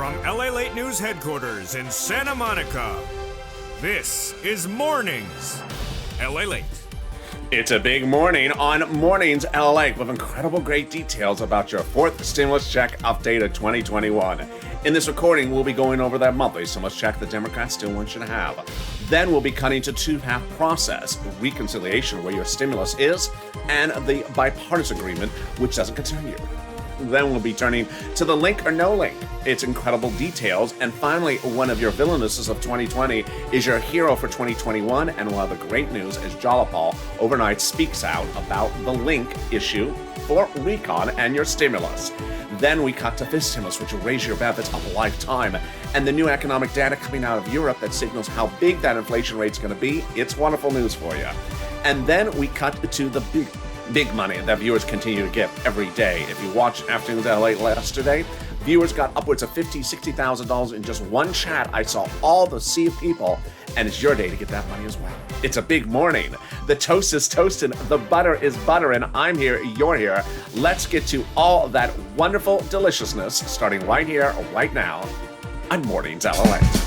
From LALATE News headquarters in Santa Monica, this is Mornings LALATE. It's a big morning on Mornings LALATE with incredible great details about your fourth stimulus check update of 2021. In this recording, we'll be going over that monthly stimulus check the Democrats still want you to have. Then we'll be cutting to two-path process, reconciliation where your stimulus is, and the bipartisan agreement, which doesn't concern you. Then we'll be turning to the link or no link. It's incredible details. And finally, one of your villainesses of 2020 is your hero for 2021. And we'll have the great news as Jalapal overnight speaks out about the link issue for recon and your stimulus. Then we cut to this stimulus, which will raise your benefits a lifetime. And the new economic data coming out of Europe that signals how big that inflation rate's going to be. It's wonderful news for you. And then we cut to the big money that viewers continue to get every day. If you watched Afternoons LALATE yesterday, viewers got upwards of $50,000, $60,000 in just one chat. I saw all the sea of people, and it's your day to get that money as well. It's a big morning. The toast is toasting, the butter is buttering. I'm here, you're here. Let's get to all that wonderful deliciousness starting right here, right now on Mornings LALATE.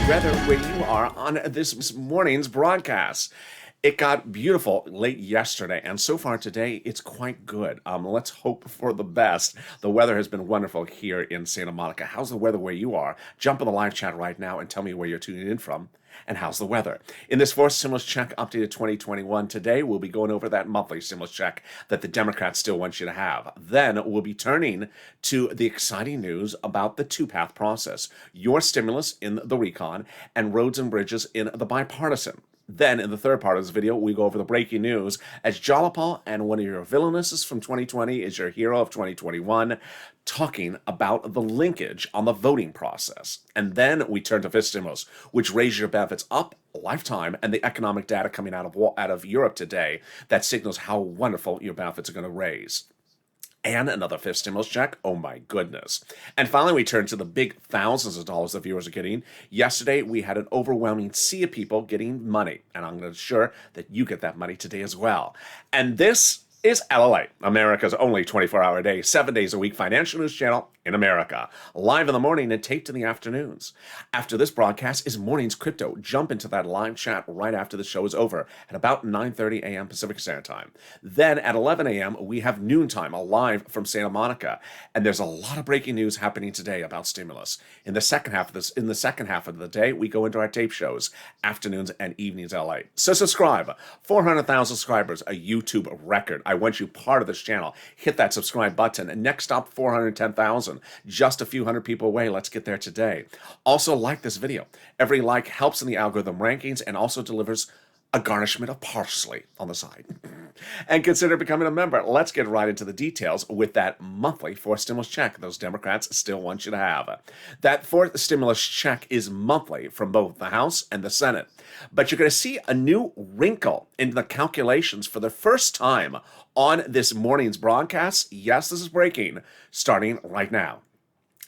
Weather where you are on this morning's broadcast. It got beautiful late yesterday, and so far today, it's quite good. Let's hope for the best. The weather has been wonderful here in Santa Monica. How's the weather where you are? Jump in the live chat right now and tell me where you're tuning in from. And how's the weather? In this fourth stimulus check updated 2021, today we'll be going over that monthly stimulus check that the Democrats still want you to have. Then we'll be turning to the exciting news about the two-path process, your stimulus in the recon and roads and bridges in the bipartisan. Then, in the third part of this video, we go over the breaking news as Jalapal and one of your villainesses from 2020 is your hero of 2021, talking about the linkage on the voting process. And then we turn to this stimulus, which raises your benefits up a lifetime, and the economic data coming out of Europe today that signals how wonderful your benefits are going to raise. And another fifth stimulus check. Oh my goodness. And finally, we turn to the big thousands of dollars that viewers are getting. Yesterday, we had an overwhelming sea of people getting money. And I'm going to ensure that you get that money today as well. And this is LALATE, America's only 24-hour a day, 7 days a week financial news channel in America. Live in the morning and taped in the afternoons. After this broadcast is Mornings Crypto. Jump into that live chat right after the show is over at about 9:30 a.m. Pacific Standard Time. Then at 11 a.m., we have Noontime, live from Santa Monica. And there's a lot of breaking news happening today about stimulus. In the second half of the day, we go into our tape shows, afternoons and evenings LA. So subscribe. 400,000 subscribers, a YouTube record. I want you part of this channel. Hit that subscribe button. And next up, 410,000. Just a few hundred people away. Let's get there today. Also, like this video. Every like helps in the algorithm rankings and also delivers a garnishment of parsley on the side. And consider becoming a member. Let's get right into the details with that monthly fourth stimulus check those Democrats still want you to have. That fourth stimulus check is monthly from both the House and the Senate. But you're going to see a new wrinkle in the calculations for the first time on this morning's broadcast. Yes, this is breaking, starting right now.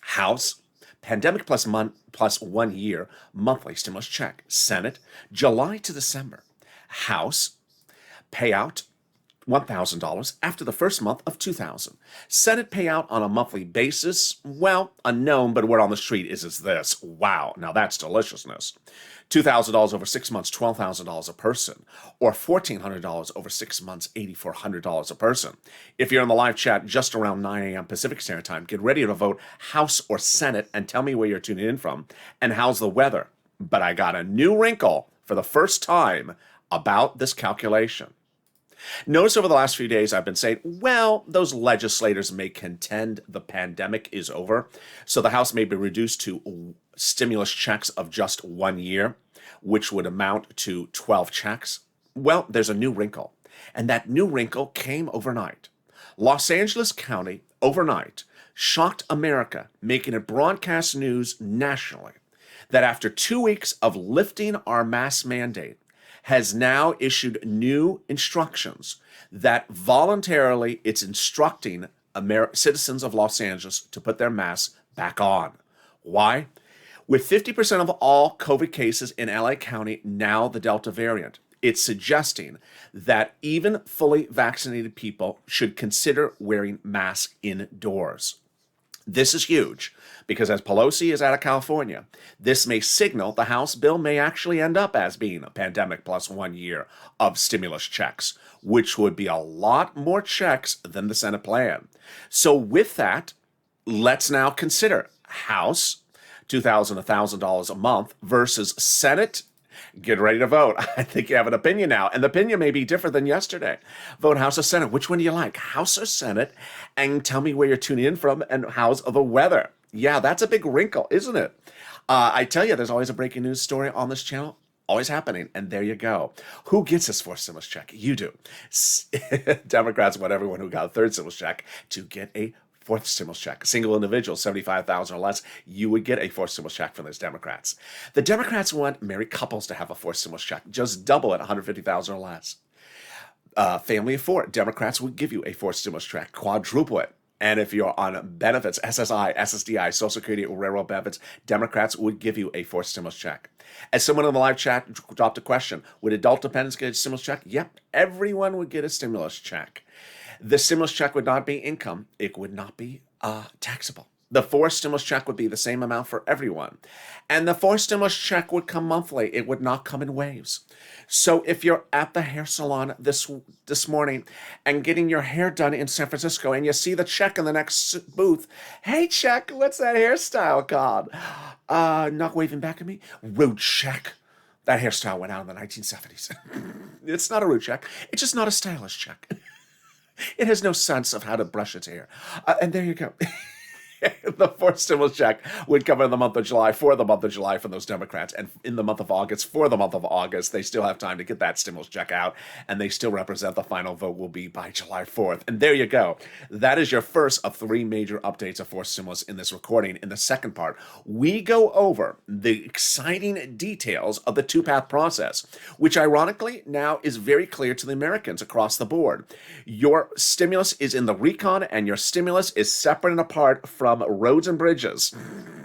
House, pandemic plus 1 year monthly stimulus check. Senate, July to December. House, payout $1,000 after the first month of $2,000. Senate payout on a monthly basis, well, unknown, but word on the street is this. Wow, now that's deliciousness. $2,000 over 6 months, $12,000 a person, or $1,400 over 6 months, $8,400 a person. If you're in the live chat just around 9 a.m. Pacific Standard Time, get ready to vote House or Senate and tell me where you're tuning in from and how's the weather. But I got a new wrinkle for the first time about this calculation. Notice over the last few days I've been saying, well, those legislators may contend the pandemic is over, so the House may be reduced to stimulus checks of just 1 year, which would amount to 12 checks. Well, there's a new wrinkle, and that new wrinkle came overnight. Los Angeles County, overnight, shocked America, making it broadcast news nationally that after 2 weeks of lifting our mask mandate has now issued new instructions that voluntarily it's instructing citizens of Los Angeles to put their masks back on. Why? With 50% of all COVID cases in LA County now the Delta variant, it's suggesting that even fully vaccinated people should consider wearing masks indoors. This is huge because as Pelosi is out of California, this may signal the House bill may actually end up as being a pandemic plus 1 year of stimulus checks, which would be a lot more checks than the Senate plan. So with that, let's now consider House, $2,000, $1,000 a month versus Senate. Get ready to vote. I think you have an opinion now, and the opinion may be different than yesterday. Vote House or Senate. Which one do you like, House or Senate? And tell me where you're tuning in from and how's the weather. Yeah, that's a big wrinkle, isn't it? I tell you, there's always a breaking news story on this channel. Always happening, and there you go. Who gets this fourth stimulus check? You do. Democrats want everyone who got a third stimulus check to get a fourth stimulus check. A single individual, $75,000 or less, you would get a fourth stimulus check from those Democrats. The Democrats want married couples to have a fourth stimulus check, just double it, $150,000 or less. Family of four, Democrats would give you a fourth stimulus check, quadruple it. And if you're on benefits, SSI, SSDI, Social Security, or railroad benefits, Democrats would give you a fourth stimulus check. As someone in the live chat dropped a question, would adult dependents get a stimulus check? Yep, everyone would get a stimulus check. The stimulus check would not be income. It would not be taxable. The fourth stimulus check would be the same amount for everyone. And the fourth stimulus check would come monthly. It would not come in waves. So if you're at the hair salon this morning and getting your hair done in San Francisco and you see the check in the next booth, hey, check, what's that hairstyle called? Not waving back at me? Rude check. That hairstyle went out in the 1970s. It's not a rude check. It's just not a stylish check. It has no sense of how to brush its hair. And there you go. The fourth stimulus check would come in the month of July for the month of July for those Democrats. And in the month of August for the month of August, they still have time to get that stimulus check out. And they still represent the final vote will be by July 4th. And there you go. That is your first of three major updates of fourth stimulus in this recording. In the second part, we go over the exciting details of the two-path process, which ironically now is very clear to the Americans across the board. Your stimulus is in the recon and your stimulus is separate and apart from roads and bridges.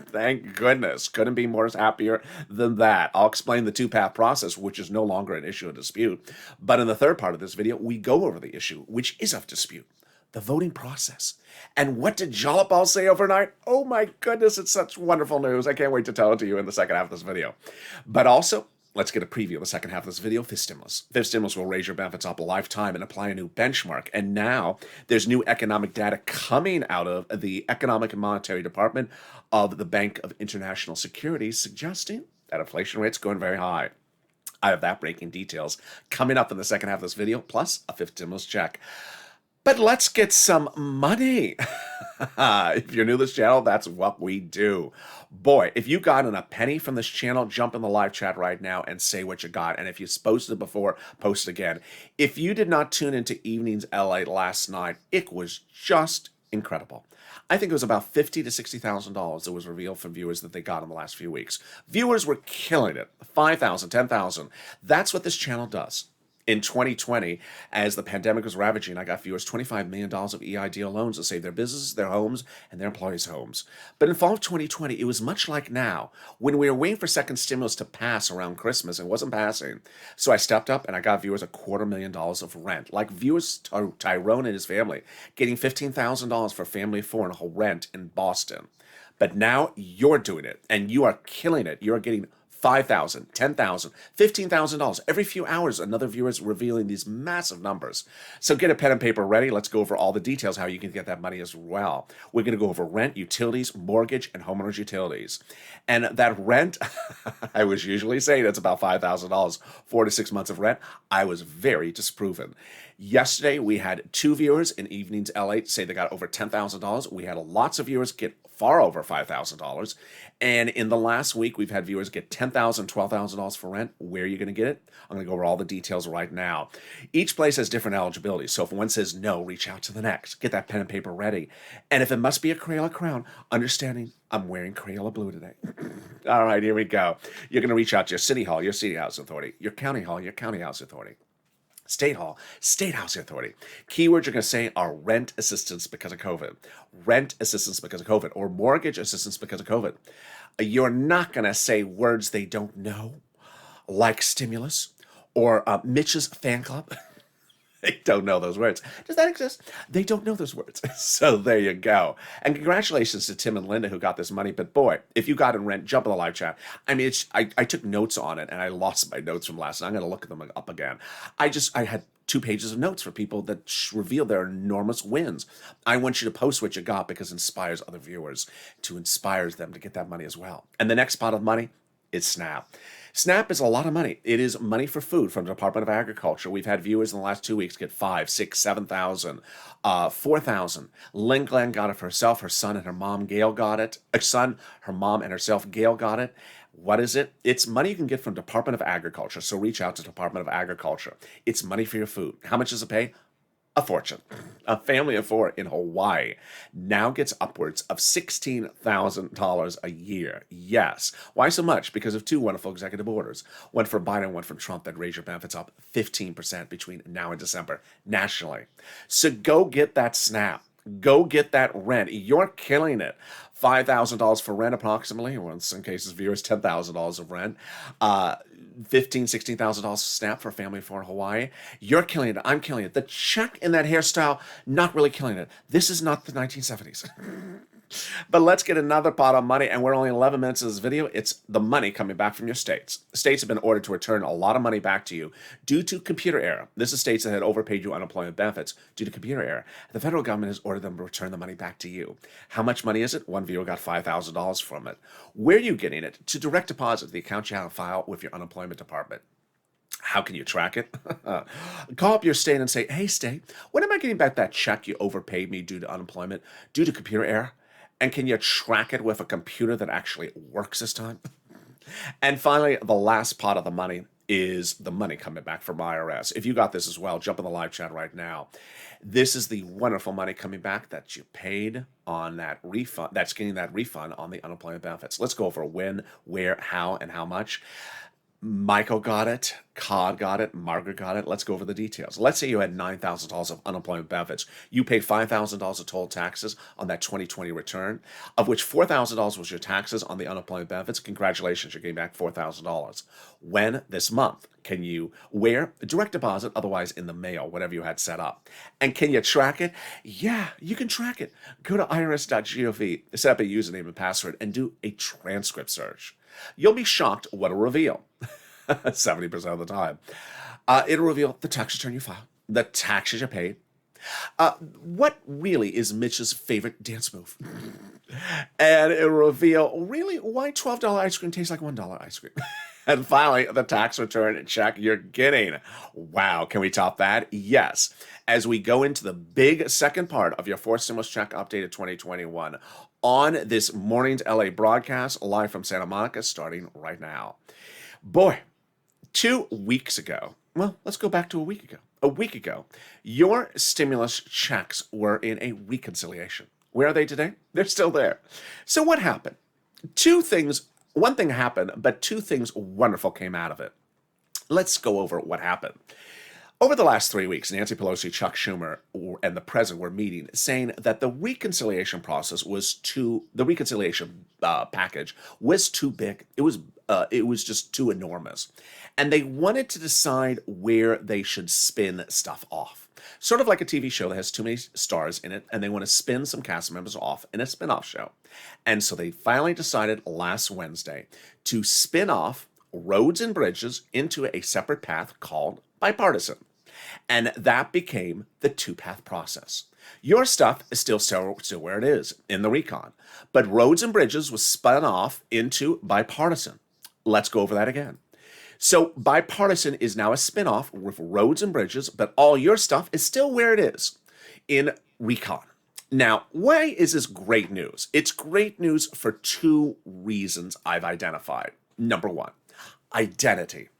Thank goodness. Couldn't be more happier than that. I'll explain the two-path process, which is no longer an issue of dispute. But in the third part of this video, we go over the issue, which is of dispute, the voting process. And what did Jalopal say overnight? Oh my goodness, it's such wonderful news. I can't wait to tell it to you in the second half of this video. But also, let's get a preview of the second half of this video, fifth stimulus. Fifth stimulus will raise your benefits up a lifetime and apply a new benchmark. And now there's new economic data coming out of the Economic and Monetary Department of the Bank of International Securities suggesting that inflation rate's going very high. I have that breaking details coming up in the second half of this video, plus a fifth stimulus check. But let's get some money. If you're new to this channel, that's what we do. Boy, if you got a penny from this channel, jump in the live chat right now and say what you got. And if you posted before, post again. If you did not tune into Evenings LA last night, it was just incredible. I think it was about $50,000 to $60,000 that was revealed from viewers that they got in the last few weeks. Viewers were killing it. 5,000, 10,000. That's what this channel does. In 2020, as the pandemic was ravaging, I got viewers $25 million of EIDL loans to save their businesses, their homes, and their employees' homes. But in fall of 2020, it was much like now, when we were waiting for second stimulus to pass around Christmas. It wasn't passing. So I stepped up and I got viewers $250,000 of rent. Like viewers Tyrone and his family, getting $15,000 for a family of four and a whole rent in Boston. But now you're doing it, and you are killing it. You're getting $5,000, $10,000, $15,000. Every few hours, another viewer is revealing these massive numbers. So get a pen and paper ready. Let's go over all the details, how you can get that money as well. We're going to go over rent, utilities, mortgage, and homeowners utilities. And that rent, I was usually saying it's about $5,000, 4 to 6 months of rent. I was very disproven. Yesterday, we had 2 viewers in Evenings LA say they got over $10,000. We had lots of viewers get far over $5,000. And in the last week, we've had viewers get $10,000, $12,000 for rent. Where are you going to get it? I'm going to go over all the details right now. Each place has different eligibility. So if one says no, reach out to the next. Get that pen and paper ready. And if it must be a Crayola crown, understanding I'm wearing Crayola blue today. All right, here we go. You're going to reach out to your city hall, your city house authority, your county hall, your county house authority. State hall, state housing authority. Keywords you're going to say are rent assistance because of COVID, rent assistance because of COVID, or mortgage assistance because of COVID. You're not going to say words they don't know, like stimulus or Mitch's fan club. They don't know those words. Does that exist? They don't know those words. So there you go. And congratulations to Tim and Linda who got this money. But boy, if you got in rent, jump in the live chat. I mean, I took notes on it and I lost my notes from last night. I'm going to look at them up again. I had 2 pages of notes for people that reveal their enormous wins. I want you to post what you got because it inspires other viewers to inspire them to get that money as well. And the next pot of money is SNAP. SNAP is a lot of money. It is money for food from the Department of Agriculture. We've had viewers in the last 2 weeks get 5, 6, 7,000, 4,000. Lynn Glenn got it for herself. Her son and her mom, Gail, got it. Her son, her mom, and herself, Gail, got it. What is it? It's money you can get from Department of Agriculture. So reach out to Department of Agriculture. It's money for your food. How much does it pay? A fortune. A family of 4 in Hawaii now gets upwards of $16,000 a year. Yes. Why so much? Because of 2 wonderful executive orders. One for Biden, one from Trump that raise your benefits up 15% between now and December nationally. So go get that SNAP. Go get that rent. You're killing it. $5,000 for rent approximately, or in some cases, viewers, $10,000 of rent. $15,000, $16,000 SNAP for a family for Hawaii. You're killing it. I'm killing it. The check in that hairstyle, not really killing it. This is not the 1970s. But let's get another pot of money, and we're only 11 minutes of this video. It's the money coming back from your states. States have been ordered to return a lot of money back to you due to computer error. This is states that had overpaid you unemployment benefits due to computer error. The federal government has ordered them to return the money back to you. How much money is it? One viewer got $5,000 from it. Where are you getting it? To direct deposit to the account you have on file with your unemployment department. How can you track it? Call up your state and say, hey, state, when am I getting back that check you overpaid me due to unemployment, due to computer error? And can you track it with a computer that actually works this time? And finally, the last pot of the money is the money coming back from IRS. If you got this as well, jump in the live chat right now. This is the wonderful money coming back that you paid on that refund, that's getting that refund on the unemployment benefits. Let's go over when, where, how, and how much. Michael got it, Cod got it, Margaret got it. Let's go over the details. Let's say you had $9,000 of unemployment benefits. You paid $5,000 of total taxes on that 2020 return, of which $4,000 was your taxes on the unemployment benefits. Congratulations, you're getting back $4,000. When? This month. Can you, where? Direct deposit, otherwise in the mail, whatever you had set up. And can you track it? Yeah, you can track it. Go to irs.gov, set up a username and password, and do a transcript search. You'll be shocked what it'll reveal. 70% of the time. It'll reveal the tax return you filed, the taxes you paid. What really is Mitch's favorite dance move? And it'll reveal really why $12 ice cream tastes like $1 ice cream. And finally, the tax return check you're getting. Wow, can we top that? Yes. As we go into the big second part of your 4th stimulus check updated 2021 on this morning's LA broadcast, live from Santa Monica, starting right now. Boy, 2 weeks ago, well, let's go back to a week ago. A week ago, your stimulus checks were in a reconciliation. Where are they today? They're still there. So what happened? 2 things. One thing happened, but 2 things wonderful came out of it. Let's go over what happened. Over the last 3 weeks, Nancy Pelosi, Chuck Schumer, and the president were meeting, saying that the reconciliation process was the reconciliation package was too big. It was just too enormous. And they wanted to decide where they should spin stuff off. Sort of like a TV show that has too many stars in it, and they want to spin some cast members off in a spin-off show. And so they finally decided last Wednesday to spin off roads and bridges into a separate path called bipartisan. And that became the 2-path process. Your stuff is still where it is, in the recon. But roads and bridges was spun off into bipartisan. Let's go over that again. So bipartisan is now a spinoff with roads and bridges, but all your stuff is still where it is in recon. Now, why is this great news? It's great news for two reasons I've identified. Number one, identity.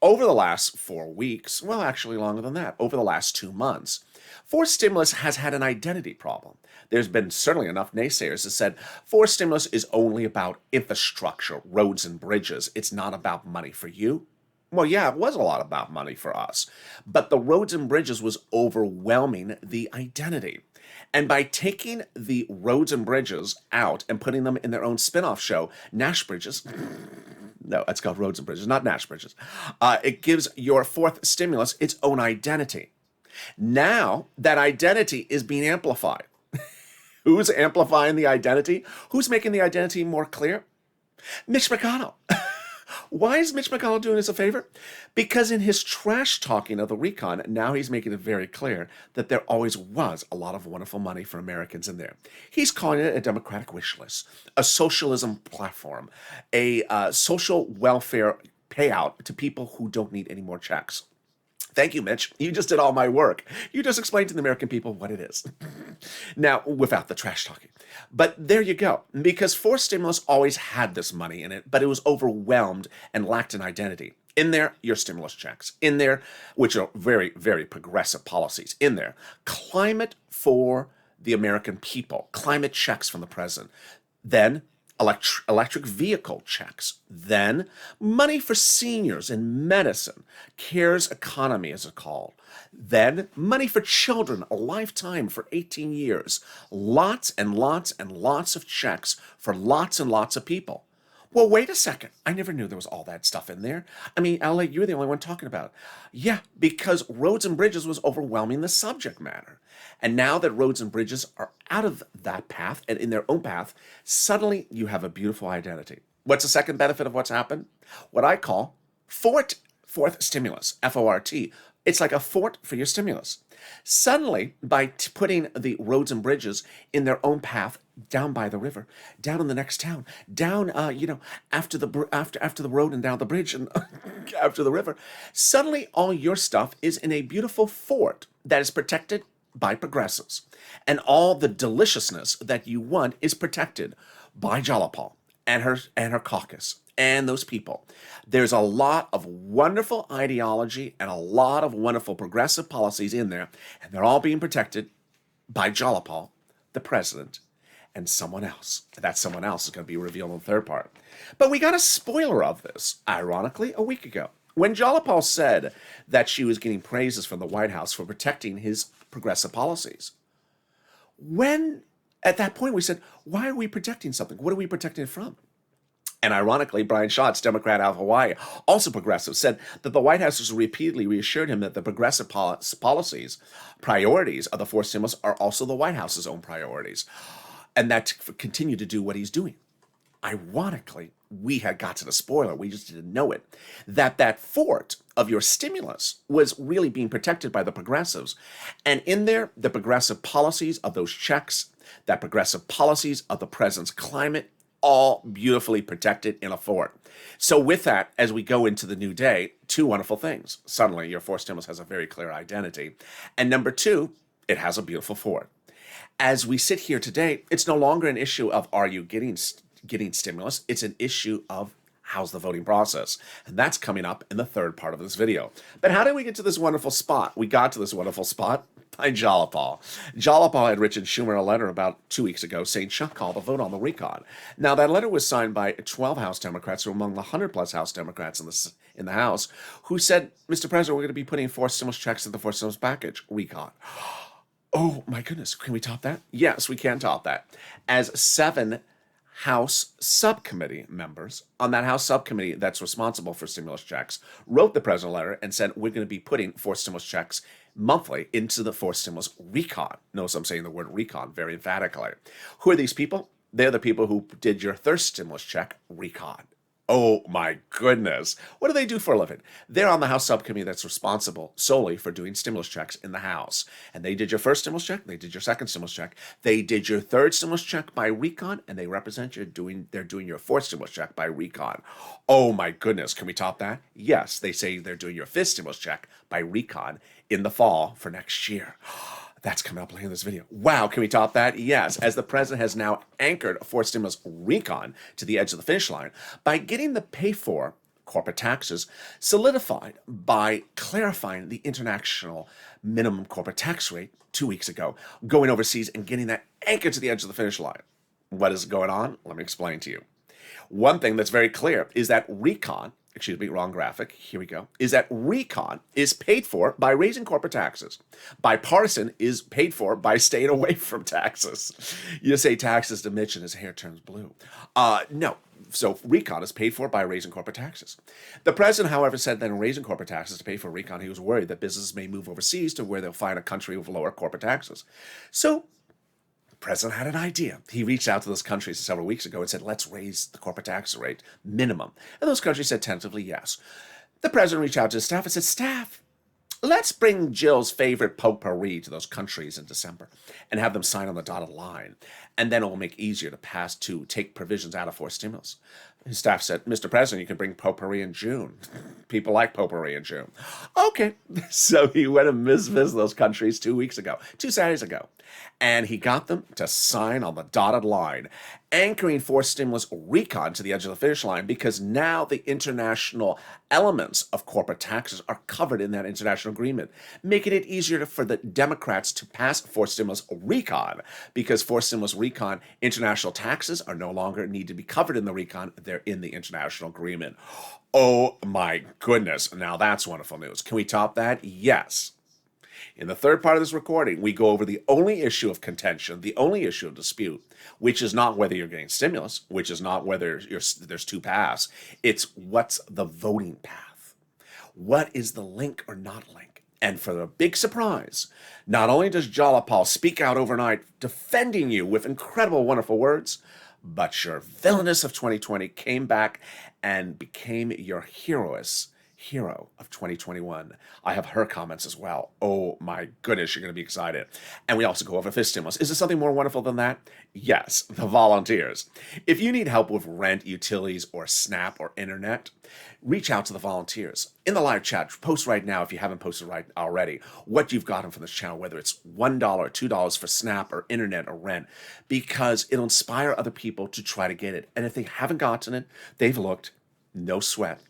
Over the last 4 weeks, well, actually longer than that, over the last 2 months, forced stimulus has had an identity problem. There's been certainly enough naysayers that said forced stimulus is only about infrastructure, roads and bridges. It's not about money for you. Well, yeah, it was a lot about money for us, but the roads and bridges was overwhelming the identity. And by taking the roads and bridges out and putting them in their own spin-off show, Nash Bridges, no, it's called Roads and Bridges, not Nash Bridges, it gives your fourth stimulus its own identity. Now that identity is being amplified. Who's amplifying the identity? Who's making the identity more clear? Mitch McConnell. Why is Mitch McConnell doing us a favor? Because in his trash talking of the recon, now he's making it very clear that there always was a lot of wonderful money for Americans in there. He's calling it a democratic wish list, a socialism platform, a social welfare payout to people who don't need any more checks. Thank you, Mitch. You just did all my work. You just explained to the American people what it is. Now, without the trash talking. But there you go. Because forced stimulus always had this money in it, but it was overwhelmed and lacked an identity. In there, your stimulus checks. In there, which are very, very progressive policies. In there, climate for the American people. Climate checks from the president. Then electric vehicle checks, then money for seniors in medicine, CARES economy as it's called, then money for children, a lifetime for 18 years, lots and lots and lots of checks for lots and lots of people. Well, wait a second. I never knew there was all that stuff in there. I mean, LA, you're the only one talking about it. Yeah, because roads and bridges was overwhelming the subject matter. And now that roads and bridges are out of that path and in their own path, suddenly you have a beautiful identity. What's the second benefit of what's happened? What I call fourth stimulus, F-O-R-T. It's like a fort for your stimulus. Suddenly, by putting the roads and bridges in their own path, down by the river, down in the next town, down, after the road and down the bridge and after the river, suddenly all your stuff is in a beautiful fort that is protected by progressives. And all the deliciousness that you want is protected by Jalapal and her caucus and those people. There's a lot of wonderful ideology and a lot of wonderful progressive policies in there, and they're all being protected by Jalapal, the president, and someone else. That someone else is going to be revealed in the third part. But we got a spoiler of this, ironically, a week ago. When Jalapal said that she was getting praises from the White House for protecting his progressive policies. At that point, we said, why are we protecting something? What are we protecting it from? And ironically, Brian Schatz, Democrat out of Hawaii, also progressive, said that the White House has repeatedly reassured him that the progressive policies, priorities of the forced stimulus are also the White House's own priorities, and that to continue to do what he's doing. Ironically, we had got to the spoiler, we just didn't know it, that fort of your stimulus was really being protected by the progressives. And in there, the progressive policies of those checks, that progressive policies of the president's climate, all beautifully protected in a fort. So with that, as we go into the new day, two wonderful things. Suddenly, your forced stimulus has a very clear identity. And number two, it has a beautiful fort. As we sit here today, it's no longer an issue of are you getting stimulus? It's an issue of how's the voting process? And that's coming up in the third part of this video. But how did we get to this wonderful spot? We got to this wonderful spot by Jalapal. Jalapal had written Schumer a letter about 2 weeks ago saying, "Chuck, call the vote on the recon." Now, that letter was signed by 12 House Democrats, who are among the 100-plus House Democrats in the House, who said, "Mr. President, we're going to be putting forced stimulus checks in the forced stimulus package, recon." Oh, my goodness. Can we top that? Yes, we can top that. As 7 House subcommittee members on that House subcommittee that's responsible for stimulus checks wrote the president a letter and said, we're going to be putting forced stimulus checks monthly into the forced stimulus recon. Notice I'm saying the word recon very emphatically. Who are these people? They're the people who did your thirst stimulus check recon. Oh my goodness. What do they do for a living? They're on the House subcommittee that's responsible solely for doing stimulus checks in the House. And they did your first stimulus check, they did your second stimulus check, they did your third stimulus check by recon, and they represent you they're doing your fourth stimulus check by recon. Oh my goodness, can we top that? Yes, they say they're doing your fifth stimulus check by recon in the fall for next year. That's coming up later in this video. Wow, can we top that? Yes, as the president has now anchored a fourth stimulus recon to the edge of the finish line by getting the pay-for corporate taxes solidified by clarifying the international minimum corporate tax rate 2 weeks ago, going overseas and getting that anchored to the edge of the finish line. What is going on? Let me explain to you. One thing that's very clear is that recon, excuse me, wrong graphic, here we go, is that recon is paid for by raising corporate taxes. Bipartisan is paid for by staying away from taxes. You say taxes to Mitch and his hair turns blue. No. So recon is paid for by raising corporate taxes. The president, however, said that in raising corporate taxes to pay for recon, he was worried that businesses may move overseas to where they'll find a country with lower corporate taxes. So the president had an idea. He reached out to those countries several weeks ago and said, let's raise the corporate tax rate minimum. And those countries said tentatively yes. The president reached out to his staff and said, staff, let's bring Jill's favorite potpourri to those countries in December and have them sign on the dotted line. And then it will make it easier to take provisions out of forced stimulus. His staff said, Mr. President, you can bring potpourri in June. People like potpourri in June. Okay. So he went and visited those countries 2 Saturdays ago. And he got them to sign on the dotted line, anchoring forced stimulus recon to the edge of the finish line, because now the international elements of corporate taxes are covered in that international agreement, making it easier for the Democrats to pass forced stimulus recon, because forced stimulus recon international taxes are no longer need to be covered in the recon. They're in the international agreement. Oh my goodness. Now that's wonderful news. Can we top that? Yes. In the third part of this recording, we go over the only issue of contention, the only issue of dispute, which is not whether you're getting stimulus, which is not whether there's two paths. It's what's the voting path. What is the link or not link? And for the big surprise, not only does Jalapal speak out overnight defending you with incredible, wonderful words, but your villainess of 2020 came back and became your hero of 2021. I have her comments as well. Oh my goodness, you're going to be excited. And we also go over fifth stimulus. Is there something more wonderful than that? Yes, the volunteers. If you need help with rent, utilities, or SNAP or internet, reach out to the volunteers. In the live chat, post right now if you haven't posted right already what you've gotten from this channel, whether it's $1, $2 for SNAP or internet or rent, because it'll inspire other people to try to get it. And if they haven't gotten it, they've looked, no sweat.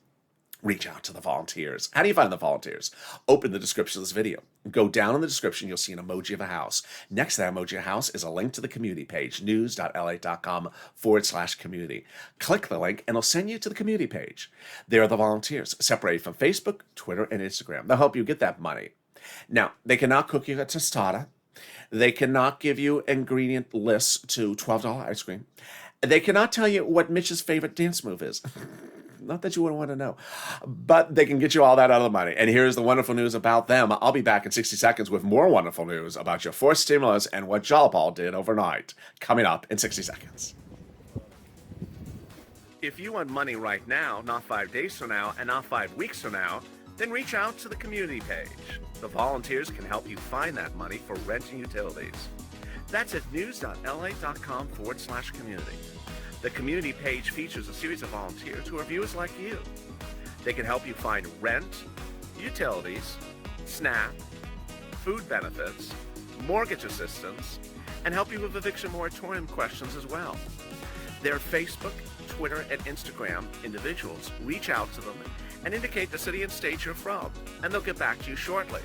Reach out to the volunteers. How do you find the volunteers? Open the description of this video. Go down in the description, you'll see an emoji of a house. Next to that emoji of a house is a link to the community page, news.lalate.com/community. Click the link and it'll send you to the community page. There are the volunteers, separated from Facebook, Twitter, and Instagram. They'll help you get that money. Now, they cannot cook you a tostada. They cannot give you ingredient lists to $12 ice cream. They cannot tell you what Mitch's favorite dance move is. Not that you wouldn't want to know, but they can get you all that out of the money. And here's the wonderful news about them. I'll be back in 60 seconds with more wonderful news about your forced stimulus and what Jalapal did overnight. Coming up in 60 seconds. If you want money right now, not 5 days from now, and not 5 weeks from now, then reach out to the community page. The volunteers can help you find that money for rent and utilities. That's at news.lalate.com/community. The community page features a series of volunteers who are viewers like you. They can help you find rent, utilities, SNAP, food benefits, mortgage assistance, and help you with eviction moratorium questions as well. Their Facebook, Twitter, and Instagram individuals reach out to them and indicate the city and state you're from, and they'll get back to you shortly.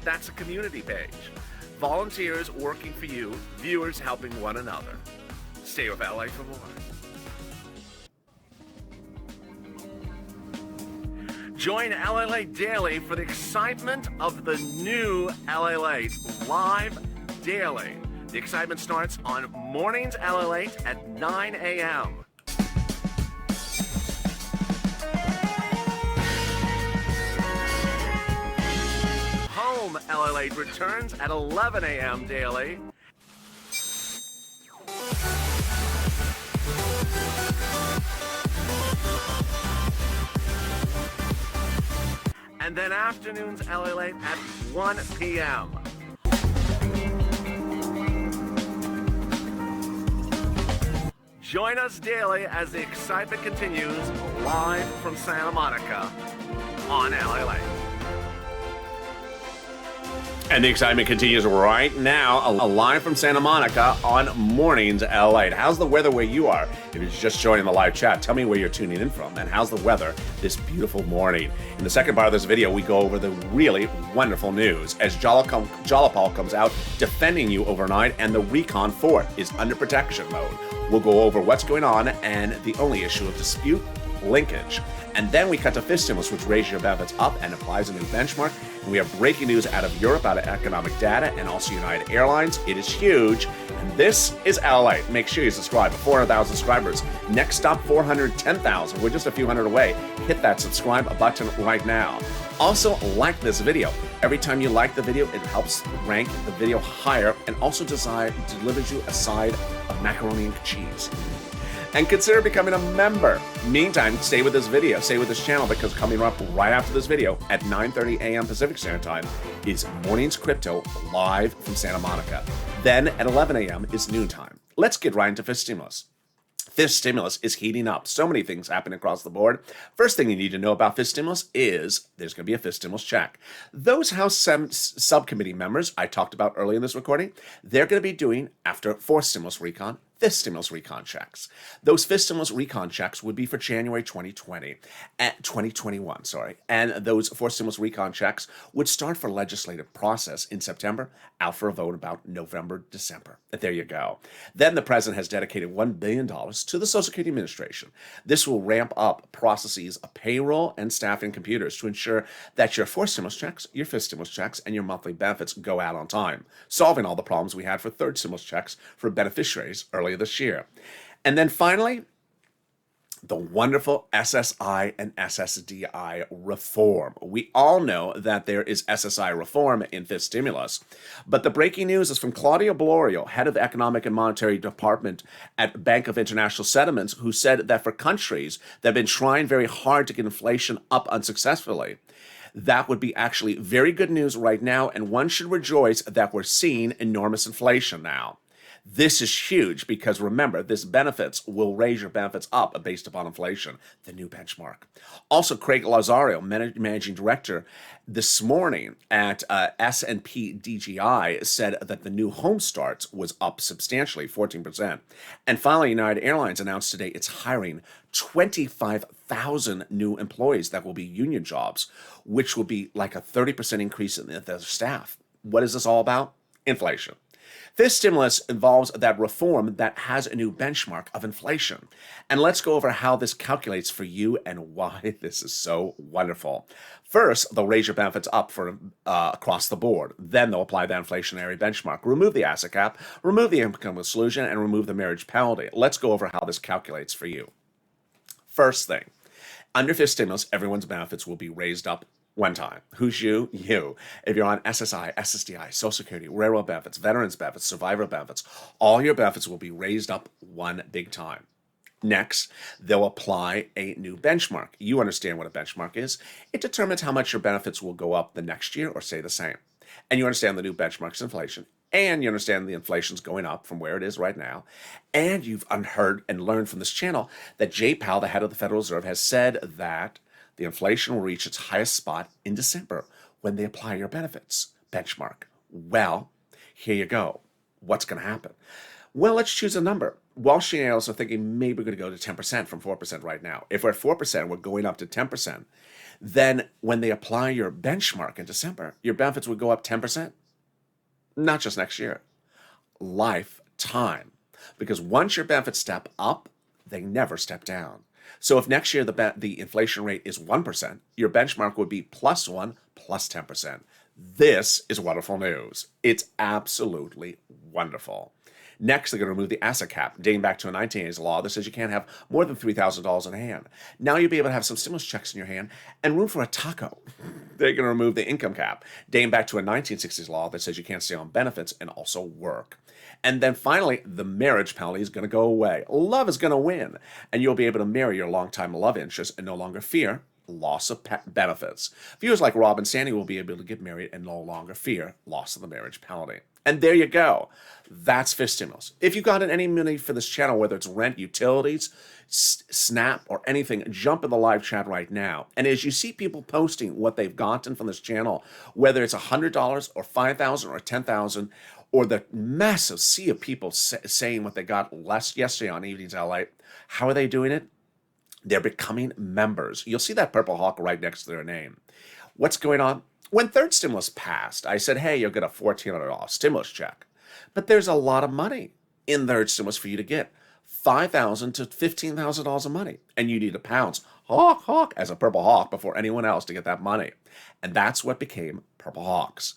That's a community page. Volunteers working for you, viewers helping one another. Stay with LA for more. Join LALATE Daily for the excitement of the new LALATE live daily. The excitement starts on Mornings LALATE at 9 a.m. Home LALATE returns at 11 a.m. daily. and then afternoons LALATE at 1 p.m. Join us daily as the excitement continues live from Santa Monica on LALATE. And the excitement continues right now, live from Santa Monica on Mornings LA. How's the weather where you are? If you're just joining the live chat, tell me where you're tuning in from and how's the weather this beautiful morning. In the second part of this video, we go over the really wonderful news as Jalapal comes out defending you overnight and the Recon Fort is under protection mode. We'll go over what's going on and the only issue of dispute, linkage. And then we cut to fifth stimulus, which raises your benefits up and applies a new benchmark. And we have breaking news out of Europe, out of economic data, and also United Airlines. It is huge. And this is LA. Make sure you subscribe. 400,000 subscribers. Next stop, 410,000. We're just a few hundred away. Hit that subscribe button right now. Also, like this video. Every time you like the video, it helps rank the video higher and also delivers you a side of macaroni and cheese. And consider becoming a member. Meantime, stay with this video, stay with this channel, because coming up right after this video at 9:30 a.m. Pacific Standard Time is Mornings Crypto live from Santa Monica. Then at 11 a.m. is noontime. Let's get right into fifth stimulus. Fifth stimulus is heating up. So many things happen across the board. First thing you need to know about fifth stimulus is there's going to be a fifth stimulus check. Those House subcommittee members I talked about earlier in this recording, they're going to be doing, after fourth stimulus recon, fifth stimulus recon checks. Those fifth stimulus recon checks would be for January 2021, and those fourth stimulus recon checks would start for legislative process in September, out for a vote about November, December. There you go. Then the president has dedicated $1 billion to the Social Security Administration. This will ramp up processes of payroll and staffing computers to ensure that your fourth stimulus checks, your fifth stimulus checks, and your monthly benefits go out on time, solving all the problems we had for third stimulus checks for beneficiaries earlier this year. And then finally, the wonderful SSI and SSDI reform. We all know that there is SSI reform in fifth stimulus, but the breaking news is from Claudia Blorio, head of Economic and Monetary Department at Bank of International Settlements, who said that for countries that have been trying very hard to get inflation up unsuccessfully, that would be actually very good news right now, and one should rejoice that we're seeing enormous inflation now. This is huge because remember, this benefits will raise your benefits up based upon inflation, the new benchmark. Also, Craig Lazario, managing director, this morning at S&P DGI said that the new home starts was up substantially, 14%. And finally, United Airlines announced today it's hiring 25,000 new employees that will be union jobs, which will be like a 30% increase in their staff. What is this all about? Inflation. Fifth stimulus involves that reform that has a new benchmark of inflation. And let's go over how this calculates for you and why this is so wonderful. First, they'll raise your benefits up for across the board. Then they'll apply the inflationary benchmark, remove the asset cap, remove the income exclusion, and remove the marriage penalty. Let's go over how this calculates for you. First thing, under fifth stimulus, everyone's benefits will be raised up one time. Who's you? You. If you're on SSI, SSDI, Social Security, railroad benefits, veterans benefits, survivor benefits, all your benefits will be raised up one big time. Next, they'll apply a new benchmark. You understand what a benchmark is. It determines how much your benefits will go up the next year or stay the same. And you understand the new benchmark's inflation. And you understand the inflation's going up from where it is right now. And you've unheard and learned from this channel that Jay Powell, the head of the Federal Reserve, has said that the inflation will reach its highest spot in December when they apply your benefits benchmark. Well, here you go. What's going to happen? Well, let's choose a number. Wall Street analysts are thinking maybe we're going to go to 10% from 4% right now. If we're at 4%, we're going up to 10%. Then when they apply your benchmark in December, your benefits would go up 10%. Not just next year, lifetime. Because once your benefits step up, they never step down. So if next year the inflation rate is 1%, your benchmark would be +1 plus 10%. This is wonderful news. It's absolutely wonderful. Next, they're going to remove the asset cap, dating back to a 1980s law that says you can't have more than $3,000 in hand. Now you'll be able to have some stimulus checks in your hand and room for a taco. They're going to remove the income cap, dating back to a 1960s law that says you can't stay on benefits and also work. And then finally, the marriage penalty is going to go away. Love is going to win, and you'll be able to marry your longtime love interest and no longer fear loss of benefits. Viewers like Rob and Sandy will be able to get married and no longer fear loss of the marriage penalty. And there you go. That's fifth stimulus. If you got any money for this channel, whether it's rent, utilities, SNAP, or anything, jump in the live chat right now. And as you see people posting what they've gotten from this channel, whether it's $100 or $5,000 or $10,000, or the massive sea of people saying what they got less yesterday on Evenings LALATE, how are they doing it? They're becoming members. You'll see that purple hawk right next to their name. What's going on? When third stimulus passed, I said, hey, you'll get a $1,400 stimulus check. But there's a lot of money in third stimulus for you to get. $5,000 to $15,000 of money. And you need to pounce, hawk, hawk, as a purple hawk before anyone else to get that money. And that's what became Purple Hawks.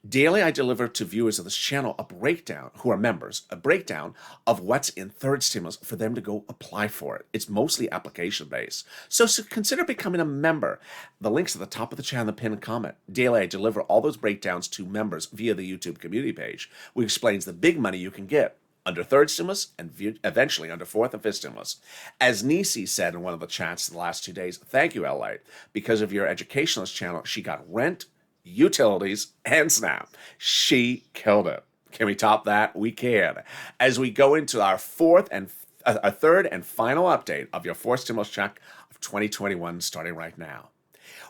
Daily, I deliver to viewers of this channel a breakdown, who are members, a breakdown of what's in third stimulus for them to go apply for it. It's mostly application-based. So consider becoming a member. The link's at the top of the channel, the pinned comment. Daily, I deliver all those breakdowns to members via the YouTube community page, which explains the big money you can get under third stimulus and eventually under fourth and fifth stimulus. As Nisi said in one of the chats in the last 2 days, thank you, LA. Because of your educationalist channel, she got rent, utilities, and SNAP. She killed it. Can we top that? We can. As we go into our third and final update of your fourth stimulus check of 2021 starting right now.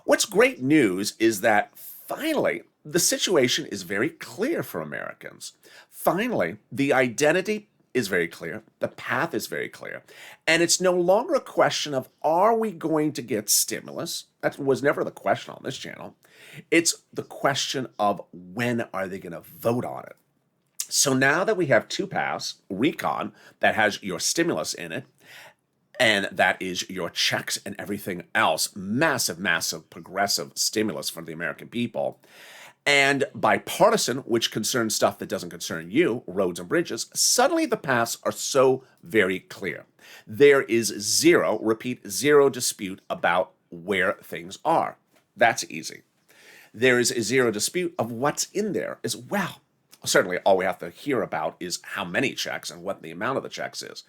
What's great news is that finally, the situation is very clear for Americans. Finally, the identity is very clear. The path is very clear. And it's no longer a question of, are we going to get stimulus? That was never the question on this channel. It's the question of, when are they going to vote on it? So now that we have two paths, Recon, that has your stimulus in it, and that is your checks and everything else, massive, massive progressive stimulus for the American people, and bipartisan, which concerns stuff that doesn't concern you, roads and bridges, suddenly the paths are so very clear. There is zero, repeat, zero dispute about where things are. That's easy. There is a zero dispute of what's in there as well. Certainly all we have to hear about is how many checks and what the amount of the checks is.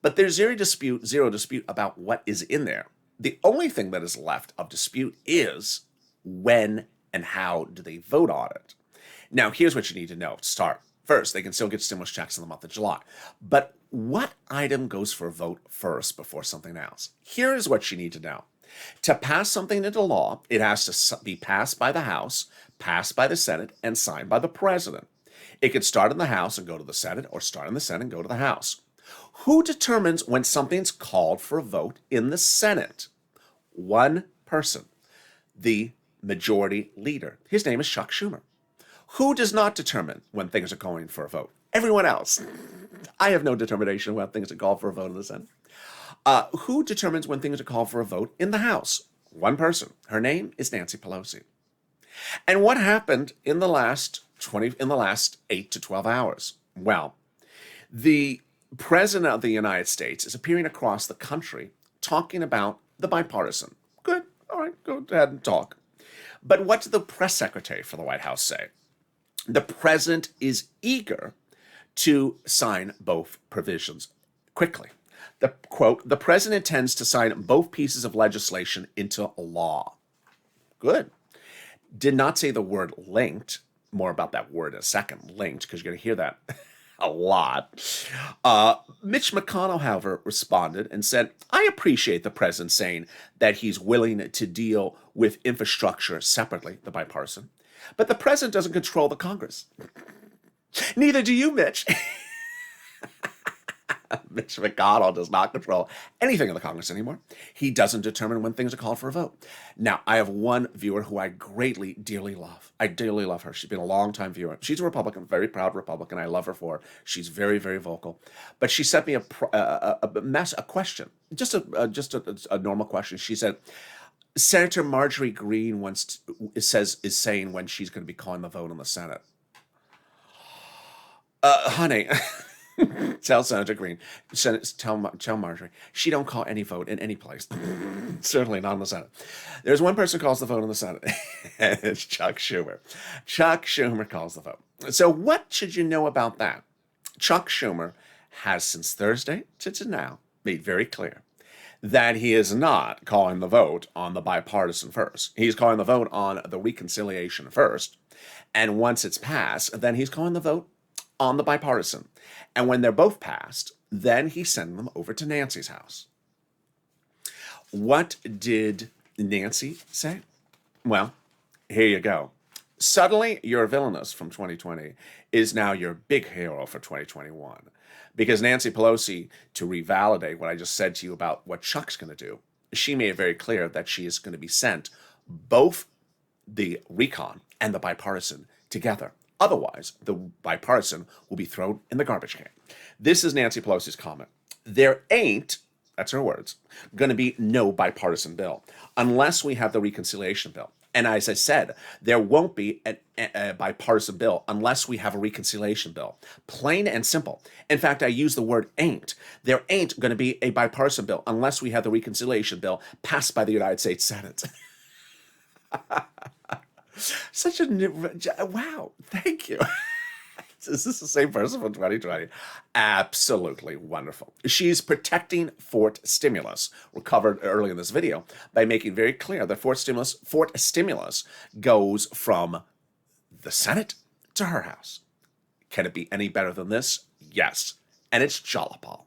But there's zero dispute about what is in there. The only thing that is left of dispute is when and how do they vote on it. Now, here's what you need to know to start. First, they can still get stimulus checks in the month of July. But what item goes for a vote first before something else? Here's what you need to know. To pass something into law, it has to be passed by the House, passed by the Senate, and signed by the President. It could start in the House and go to the Senate, or start in the Senate and go to the House. Who determines when something's called for a vote in the Senate? One person, the majority leader. His name is Chuck Schumer. Who does not determine when things are going for a vote? Everyone else. I have no determination when things are called for a vote in the Senate. Who determines when things are called for a vote in the House? One person. Her name is Nancy Pelosi. And what happened in the last 8 to 12 hours? Well, the President of the United States is appearing across the country talking about the bipartisan. Good. All right, go ahead and talk. But what did the press secretary for the White House say? The president is eager to sign both provisions quickly. The quote, the president intends to sign both pieces of legislation into law. Good. Did not say the word linked. More about that word in a second, linked, because you're going to hear that a lot. Mitch McConnell, however, responded and said, I appreciate the president saying that he's willing to deal with infrastructure separately, the bipartisan, but the president doesn't control the Congress. Neither do you, Mitch. Mitch McConnell does not control anything in the Congress anymore. He doesn't determine when things are called for a vote. Now, I have one viewer who I greatly, dearly love. I dearly love her. She's been a long-time viewer. She's a Republican, very proud Republican. I love her for it. She's very, very vocal. But she sent me a question, just a normal question. She said, Senator Marjorie Greene is saying when she's going to be calling the vote in the Senate. Honey... Tell Senator Greene, tell Marjorie, she don't call any vote in any place. Certainly not in the Senate. There's one person who calls the vote in the Senate. It's Chuck Schumer. Chuck Schumer calls the vote. So what should you know about that? Chuck Schumer has, since Thursday to now, made very clear that he is not calling the vote on the bipartisan first. He's calling the vote on the reconciliation first. And once it's passed, then he's calling the vote on the bipartisan. And when they're both passed, then he's sending them over to Nancy's house. What did Nancy say? Well, here you go. Suddenly, your villainous from 2020 is now your big hero for 2021. Because Nancy Pelosi, to revalidate what I just said to you about what Chuck's going to do, she made it very clear that she is going to be sent both the recon and the bipartisan together. Otherwise, the bipartisan will be thrown in the garbage can. This is Nancy Pelosi's comment. There ain't, that's her words, going to be no bipartisan bill unless we have the reconciliation bill. And as I said, there won't be a bipartisan bill unless we have a reconciliation bill. Plain and simple. In fact, I use the word ain't. There ain't going to be a bipartisan bill unless we have the reconciliation bill passed by the United States Senate. Such a wow, thank you. Is this the same person from 2020? Absolutely wonderful. She's protecting Fort Stimulus. We covered earlier in this video by making very clear that Fort Stimulus goes from the Senate to her house. Can it be any better than this? Yes. And it's Jalopal.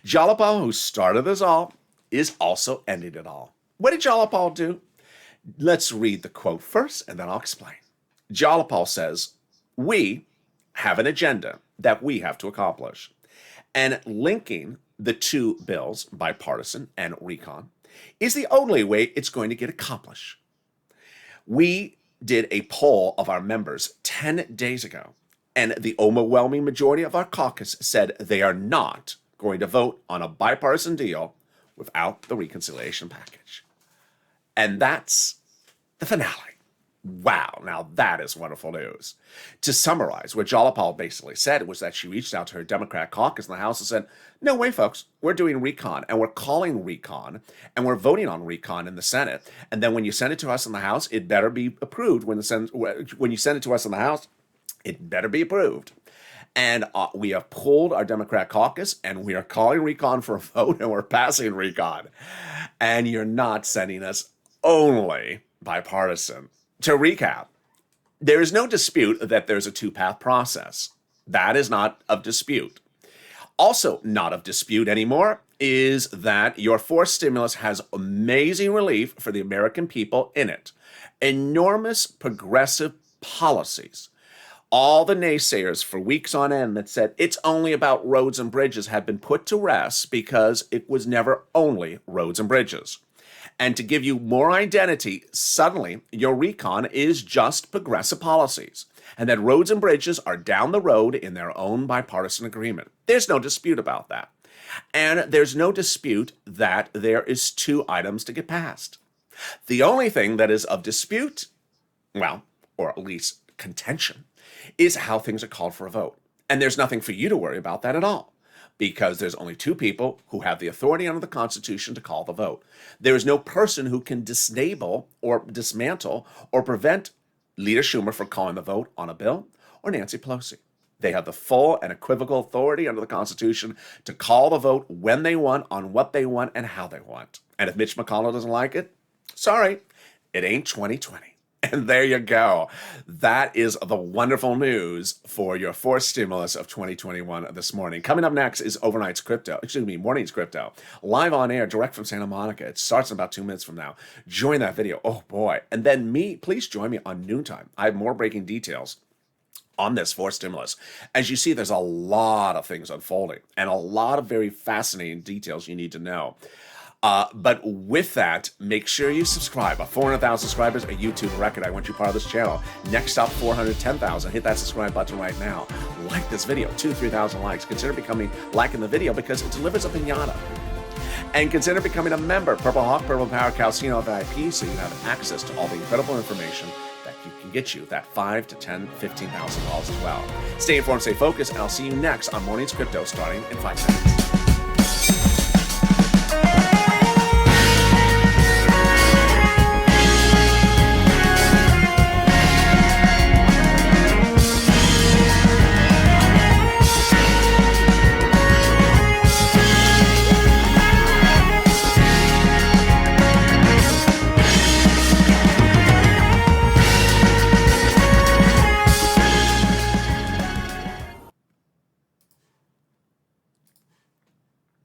Jalopal, who started this all, is also ending it all. What did Jalopal do? Let's read the quote first, and then I'll explain. Jalopal says, "We have an agenda that we have to accomplish. And linking the two bills, bipartisan and recon, is the only way it's going to get accomplished. We did a poll of our members 10 days ago, and the overwhelming majority of our caucus said they are not going to vote on a bipartisan deal without the reconciliation package." And that's the finale. Wow, now that is wonderful news. To summarize, what Jalopal basically said was that she reached out to her Democrat caucus in the House and said, no way, folks, we're doing recon, and we're calling recon, and we're voting on recon in the Senate. And then when you send it to us in the House, it better be approved. When you send it to us in the House, it better be approved. And we have pulled our Democrat caucus, and we are calling recon for a vote, and we're passing recon. And you're not sending us only bipartisan. To recap, there is no dispute that there's a two-path process. That is not of dispute. Also not of dispute anymore is that your forced stimulus has amazing relief for the American people in it. Enormous progressive policies. All the naysayers for weeks on end that said it's only about roads and bridges have been put to rest because it was never only roads and bridges. And to give you more identity, suddenly your recon is just progressive policies, and that roads and bridges are down the road in their own bipartisan agreement. There's no dispute about that. And there's no dispute that there is two items to get passed. The only thing that is of dispute, well, or at least contention, is how things are called for a vote. And there's nothing for you to worry about that at all, because there's only two people who have the authority under the Constitution to call the vote. There is no person who can disable or dismantle or prevent Leader Schumer from calling the vote on a bill or Nancy Pelosi. They have the full and equivocal authority under the Constitution to call the vote when they want, on what they want, and how they want. And if Mitch McConnell doesn't like it, sorry, it ain't 2020. And there you go. That is the wonderful news for your forced stimulus of 2021 this morning. Coming up next is Morning's Crypto, live on air, direct from Santa Monica. It starts in about 2 minutes from now. Join that video. Oh boy. And then please join me on noontime. I have more breaking details on this forced stimulus. As you see, there's a lot of things unfolding and a lot of very fascinating details you need to know. But with that, make sure you subscribe. 400,000 subscribers, a YouTube record. I want you part of this channel. Next up, 410,000. Hit that subscribe button right now. Like this video, 2,000-3,000 likes. Consider liking the video because it delivers a pinata. And consider becoming a member, Purple Hawk, Purple Power, Calcino VIP, so you have access to all the incredible information that can get you that $5,000 to $10,000, $15,000 as well. Stay informed, stay focused, and I'll see you next on Morning's Crypto starting in 5 seconds.